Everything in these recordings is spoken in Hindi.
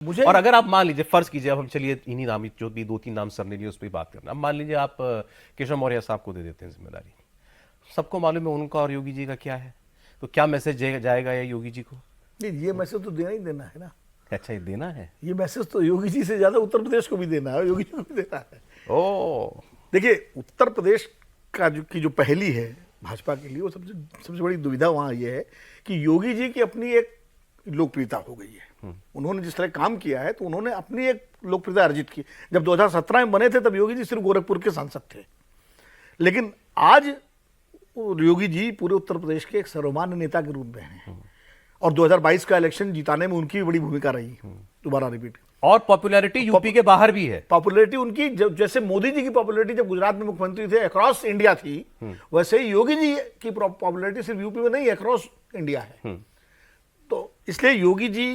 मुझे और अगर आप मान लीजिए, फर्ज कीजिए, अब हम चलिए इन्हीं नाम, जो भी 2-3 नाम सर ने लिए उस पर बात करना, अब मान लीजिए आप केशव मौर्य साहब को दे देते हैं जिम्मेदारी। सबको मालूम है उनका और योगी जी का क्या है, तो क्या मैसेज जाएगा या योगी जी को? नहीं, ये मैसेज तो देना ही देना है ना। अच्छा, ये देना है, ये मैसेज तो योगी जी से ज्यादा उत्तर प्रदेश को भी देना है, योगी जी को भी देना है। ओ देखिए, उत्तर प्रदेश का जो पहली है भाजपा के लिए, वो सबसे बड़ी दुविधा वहां ये है कि योगी जी की अपनी एक लोकप्रियता हो गई है। उन्होंने जिस तरह काम किया है, तो उन्होंने अपनी एक लोकप्रियता अर्जित की। जब 2017 में बने थे, तब योगी जी सिर्फ गोरखपुर के सांसद थे, लेकिन आज योगी जी पूरे उत्तर प्रदेश के एक सर्वमान्य नेता के रूप में हैं। और 2022 का इलेक्शन जिताने में उनकी बड़ी भूमिका रही, दोबारा रिपीट। और पॉपुलैरिटी यूपी के बाहर भी है। पॉपुलैरिटी उनकी, जैसे मोदी जी की पॉपुलैरिटी जब गुजरात में मुख्यमंत्री थे अक्रॉस इंडिया थी, वैसे ही योगी जी की पॉपुलैरिटी सिर्फ यूपी में नहीं, अक्रॉस इंडिया है। तो इसलिए योगी जी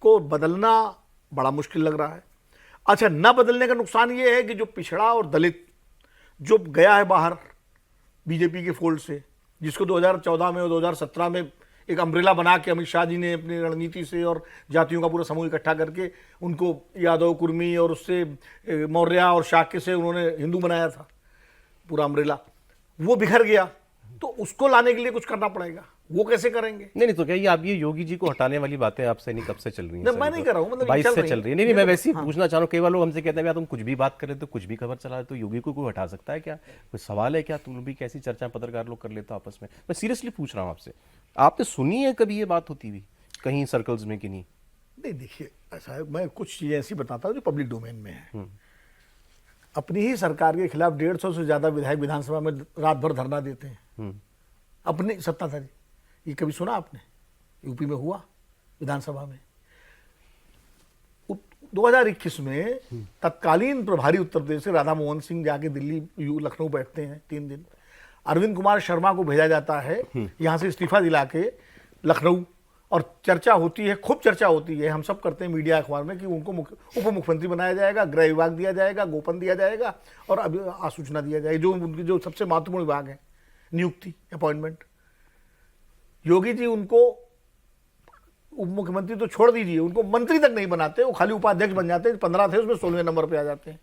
को बदलना बड़ा मुश्किल लग रहा है। अच्छा, न बदलने का नुकसान ये है कि जो पिछड़ा और दलित जो गया है बाहर बीजेपी के फोल्ड से, जिसको 2014 में और 2017 में एक अम्ब्रेला बना के अमित शाह जी ने अपनी रणनीति से और जातियों का पूरा समूह इकट्ठा करके उनको यादव, कुर्मी और उससे मौर्य और शाक्य से उन्होंने हिंदू बनाया था, पूरा अम्ब्रेला, वो बिखर गया। तो उसको लाने के लिए कुछ करना पड़ेगा। वो कैसे करेंगे? नहीं, तो क्या ये आप ये योगी जी को हटाने वाली बातें आपसे नहीं कब से चल रही हैं? मैं नहीं कर रहा हूँ, मतलब 22 से चल रही है। नहीं, मैं वैसे ही हाँ। पूछना चाह रहा हूँ। कई बार लोग हमसे कहते हैं तुम कुछ भी बात कर रहे, तो कुछ भी खबर चला रहे, तो योगी को कोई हटा सकता है क्या? कोई सवाल है क्या? तुम भी कैसी चर्चा पत्रकार लोग कर लेते हो आपस में? मैं सीरियसली पूछ रहा हूँ आपसे। आपने सुनी है कभी ये बात होती हुई कहीं सर्कल्स में कि नहीं? नहीं, देखिए, ऐसा है, मैं कुछ चीजें ऐसी बताता हूँ जो पब्लिक डोमेन में है। अपनी ही सरकार के खिलाफ 150 से ज्यादा विधायक विधानसभा में रात भर धरना देते हैं, अपनी सत्ताधारी। ये कभी सुना आपने? यूपी में हुआ विधानसभा में 2021 में तत्कालीन प्रभारी उत्तर प्रदेश से राधा मोहन सिंह जाके दिल्ली लखनऊ बैठते हैं 3 दिन। अरविंद कुमार शर्मा को भेजा जाता है यहां से इस्तीफा दिला के लखनऊ, और चर्चा होती है, खूब चर्चा होती है, हम सब करते हैं मीडिया अखबार में, कि उनको उप मुख्यमंत्री बनाया जाएगा, गृह विभाग दिया जाएगा, गोपन दिया जाएगा और अभी आसूचना दिया जाएगा, जो उनके जो सबसे महत्वपूर्ण विभाग है, नियुक्ति, अपॉइंटमेंट। योगी जी उनको उप मुख्यमंत्री तो छोड़ दीजिए, उनको मंत्री तक नहीं बनाते, वो खाली उपाध्यक्ष बन जाते हैं। 15 थे, उसमें 16वें नंबर पे आ जाते हैं।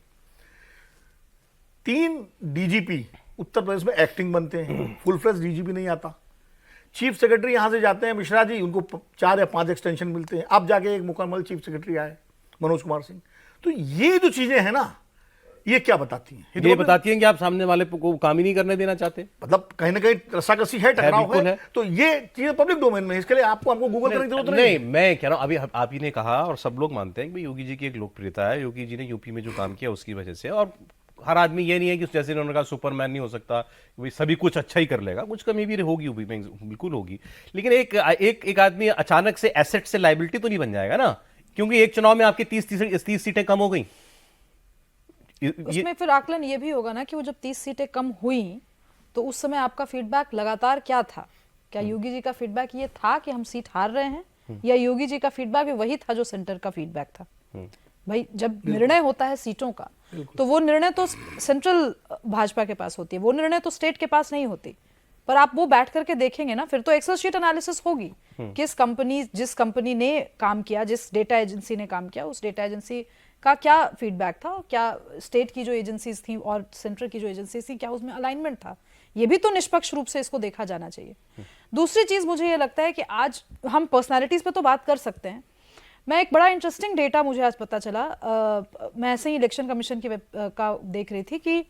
3 डीजीपी उत्तर प्रदेश में एक्टिंग बनते हैं, फुल फ्लेज डीजीपी नहीं आता। चीफ सेक्रेटरी यहां से जाते हैं मिश्रा जी, उनको 4 या 5 एक्सटेंशन मिलते हैं। अब जाके एक मुकम्मल चीफ सेक्रेटरी आए, मनोज कुमार सिंह। तो ये जो चीजें हैं ना, ये क्या बताती हैं? ये बताती हैं कि आप सामने वाले को काम ही नहीं करने देना चाहते, मतलब कहीं ना कहीं रस्साकसी है, टकराव है। तो ये चीजें पब्लिक डोमेन में, इसके लिए हमको गूगल करने की जरूरत नहीं। मैं कह रहा हूं, अभी आप ही ने कहा और सब लोग मानते हैं कि योगी जी की एक लोकप्रियता है, योगी जी ने यूपी में जो काम किया उसकी वजह से। और हर आदमी ये नहीं है कि जैसे उन्होंने कहा सुपरमैन नहीं हो सकता, सभी कुछ अच्छा ही कर लेगा, कुछ कमी भी होगी यूपी में, बिल्कुल होगी। लेकिन एक आदमी अचानक से एसेट से लायबिलिटी तो नहीं बन जाएगा ना, क्योंकि एक चुनाव में आपकी 30 सीटें कम हो गई। उसमें फिर आकलन ये भी होगा ना कि वो जब 30 सीटें कम हुई, तो उस समय आपका फीडबैक लगातार क्या था? क्या योगी जी का फीडबैक ये था कि हम सीट हार रहे हैं, या योगी जी का फीडबैक भी वही था जो सेंटर का फीडबैक था? भाई, जब निर्णय होता है सीटों का, तो वो निर्णय तो सेंट्रल भाजपा के पास होती है, वो निर्णय तो स्टेट के पास नहीं होती। पर आप वो बैठ करके देखेंगे ना, फिर तो एक्सेल शीट एनालिसिस होगी। जिस कंपनी ने काम किया, जिस डेटा एजेंसी ने काम किया, उस डेटा एजेंसी का क्या फीडबैक था, क्या स्टेट की जो एजेंसीज थी और सेंट्रल की जो एजेंसीज थी, क्या उसमें अलाइनमेंट था? ये भी तो निष्पक्ष रूप से इसको देखा जाना चाहिए। दूसरी चीज मुझे ये लगता है कि आज हम पर्सनालिटीज पे तो बात कर सकते हैं। मैं एक बड़ा इंटरेस्टिंग डेटा मुझे आज पता चला, मैं ऐसे ही इलेक्शन कमीशन के का देख रही थी कि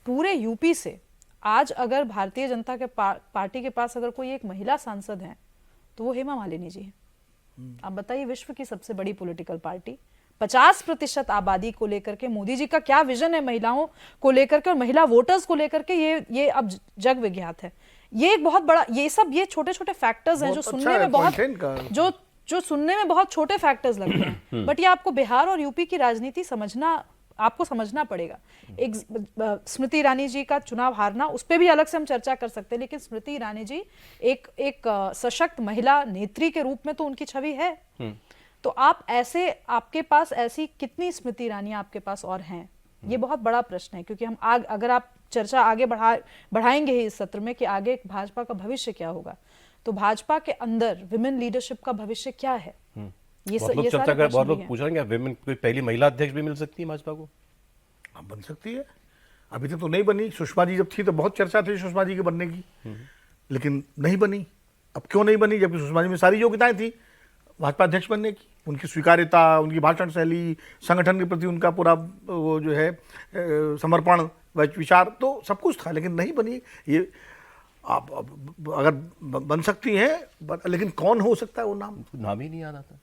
पूरे यूपी से आज अगर भारतीय जनता के पार्टी के पास अगर कोई एक महिला सांसद है, तो वो हेमा मालिनी जी है। आप बताइए, विश्व की सबसे बड़ी पॉलिटिकल पार्टी, 50% आबादी को लेकर के मोदी जी का क्या विजन है महिलाओं को लेकर के और महिला वोटर्स को लेकर के, ये अब जग विख्यात है। ये एक बहुत बड़ा, ये छोटे छोटे फैक्टर्स हैं जो सुनने में बहुत जो सुनने में बहुत छोटे फैक्टर्स लगते हैं, बट ये आपको बिहार और यूपी की राजनीति आपको समझना पड़ेगा। एक स्मृति ईरानी जी का चुनाव हारना, उस पर भी अलग से हम चर्चा कर सकते हैं, लेकिन स्मृति ईरानी जी एक सशक्त महिला नेत्री के रूप में तो उनकी छवि है। तो आपके पास ऐसी कितनी स्मृति ईरानी आपके पास और हैं? ये बहुत बड़ा प्रश्न है, क्योंकि हम अगर आप चर्चा आगे बढ़ाएंगे ही इस सत्र में कि आगे भाजपा का भविष्य क्या होगा, तो भाजपा के अंदर विमेन लीडरशिप का भविष्य क्या है, ये बहुत लोग ये चर्चा सारे कर, प्रश्न बहुत भी लोग हैं। पूछ रहे हैं क्या विमेन कोई पहली महिला अध्यक्ष भी मिल सकती है भाजपा को? हाँ, बन सकती है। अभी तक तो नहीं बनी। सुषमा जी जब थी तो बहुत चर्चा थी सुषमा जी के बनने की, लेकिन नहीं बनी। अब क्यों नहीं बनी? जबकि सुषमा जी में सारी योग्यताएं थी भाजपा अध्यक्ष बनने की। उनकी स्वीकार्यता, उनकी भाषण शैली, संगठन के प्रति उनका पूरा वो जो है समर्पण, विचार, तो सब कुछ था, लेकिन नहीं बनी। ये आप अगर बन सकती हैं, लेकिन कौन हो सकता है वो नाम? नाम ही नहीं आ रहा था।